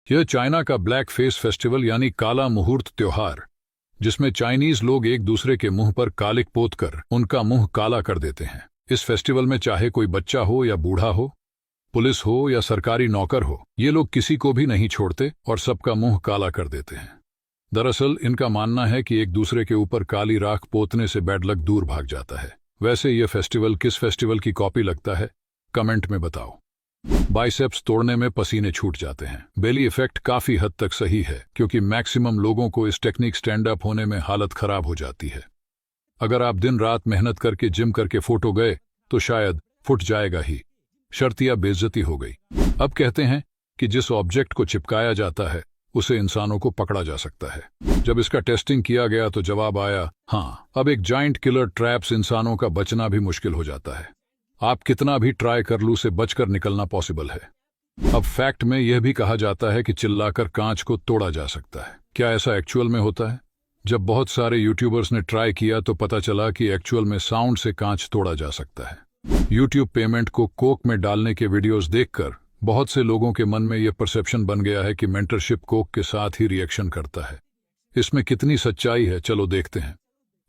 यह चाइना का black face festival यानी काला मुहूर्त त्योहार, जिसमें चाइनीज लोग एक दूसरे के मुंह पर कालिक पोत कर उनका मुंह काला कर देते हैं। इस फेस्टिवल में चाहे कोई बच्चा हो या बूढ़ा हो, पुलिस हो या सरकारी नौकर हो, ये लोग किसी को भी नहीं छोड़ते और सबका मुंह काला कर देते हैं। दरअसल इनका मानना है कि एक दूसरे के ऊपर काली राख पोतने से बैड लक दूर भाग जाता है। वैसे ये फेस्टिवल किस फेस्टिवल की कॉपी लगता है, कमेंट में बताओ। बाइसेप्स तोड़ने में पसीने छूट जाते हैं। बेली इफेक्ट काफी हद तक सही है, क्योंकि मैक्सिमम लोगों को इस टेक्निक स्टैंड अप होने में हालत खराब हो जाती है। अगर आप दिन रात मेहनत करके जिम करके फोटो गए तो शायद फुट जाएगा ही, शर्तिया बेइज्जती हो गई। अब कहते हैं कि जिस ऑब्जेक्ट को चिपकाया जाता है उसे इंसानों को पकड़ा जा सकता है। जब इसका टेस्टिंग किया गया तो जवाब आया हाँ। अब एक जाइंट किलर ट्रैप्स इंसानों का बचना भी मुश्किल हो जाता है। आप कितना भी ट्राई कर लूं से बचकर निकलना पॉसिबल है। अब फैक्ट में यह भी कहा जाता है कि चिल्लाकर कांच को तोड़ा जा सकता है। क्या ऐसा एक्चुअल में होता है? जब बहुत सारे यूट्यूबर्स ने ट्राई किया तो पता चला कि एक्चुअल में साउंड से कांच तोड़ा जा सकता है। यूट्यूब पेमेंट को कोक में डालने के वीडियोस देखकर बहुत से लोगों के मन में यह परसेप्शन बन गया है कि मेंटरशिप कोक के साथ ही रिएक्शन करता है। इसमें कितनी सच्चाई है, चलो देखते हैं।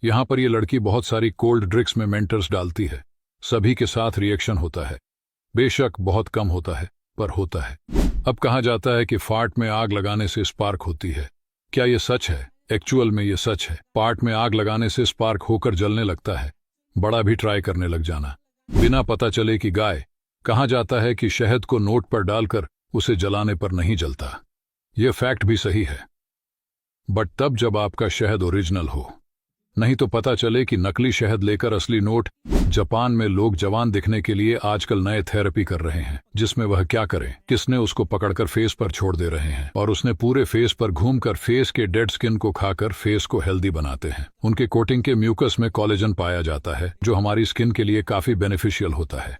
यहां पर यह लड़की बहुत सारी कोल्ड ड्रिंक्स में मेंटर्स डालती है, सभी के साथ रिएक्शन होता है। बेशक बहुत कम होता है, पर होता है। अब कहा जाता है कि फार्ट में आग लगाने से स्पार्क होती है। क्या यह सच है? एक्चुअल में यह सच है। फार्ट में आग लगाने से स्पार्क होकर जलने लगता है। बड़ा भी ट्राई करने लग जाना, बिना पता चले कि गाय। कहा जाता है कि शहद को नोट पर डालकर उसे जलाने पर नहीं जलता। यह फैक्ट भी सही है, बट तब जब आपका शहद ओरिजिनल हो, नहीं तो पता चले कि नकली शहद लेकर असली नोट। जापान में लोग जवान दिखने के लिए आजकल नए थेरेपी कर रहे हैं, जिसमें वह क्या करें, किसने उसको पकड़कर फेस पर छोड़ दे रहे हैं और उसने पूरे फेस पर घूमकर फेस के डेड स्किन को खाकर फेस को हेल्दी बनाते हैं। उनके कोटिंग के म्यूकस में कोलेजन पाया जाता है, जो हमारी स्किन के लिए काफी बेनिफिशियल होता है।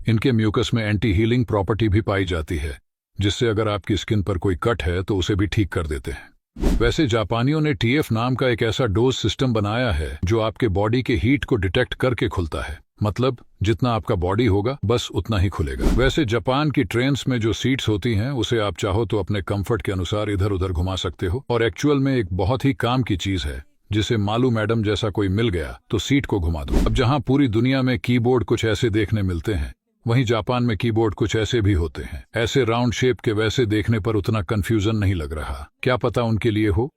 इनके म्यूकस में एंटी हीलिंग प्रॉपर्टी भी पाई जाती है, जिससे अगर आपकी स्किन पर कोई कट है तो उसे भी ठीक कर देते हैं। वैसे जापानियों ने TF नाम का एक ऐसा डोज सिस्टम बनाया है जो आपके बॉडी के हीट को डिटेक्ट करके खुलता है। मतलब जितना आपका बॉडी होगा बस उतना ही खुलेगा। वैसे जापान की ट्रेन्स में जो सीट्स होती हैं उसे आप चाहो तो अपने कंफर्ट के अनुसार इधर उधर घुमा सकते हो, और एक्चुअल में एक बहुत ही काम की चीज है। जिसे मालू मैडम जैसा कोई मिल गया तो सीट को घुमा दो। अब जहां पूरी दुनिया में कीबोर्ड कुछ ऐसे देखने मिलते हैं, वहीं जापान में कीबोर्ड कुछ ऐसे भी होते हैं। ऐसे राउंड शेप के, वैसे देखने पर उतना कंफ्यूजन नहीं लग रहा। क्या पता उनके लिए हो।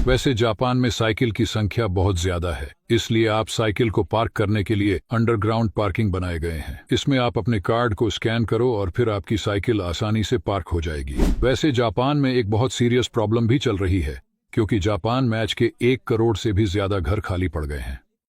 वैसे जापान में साइकिल की संख्या बहुत ज्यादा है, इसलिए आप साइकिल को पार्क करने के लिए अंडरग्राउंड पार्किंग बनाए गए हैं। इसमें आप अपने कार्ड को स्कैन करो और फिर आपकी साइकिल आसानी से पार्क हो जाएगी। वैसे जापान में एक बहुत सीरियस प्रॉब्लम भी चल रही है, क्योंकि जापान मैच के 1 करोड़ से भी ज्यादा घर खाली पड़ गए हैं।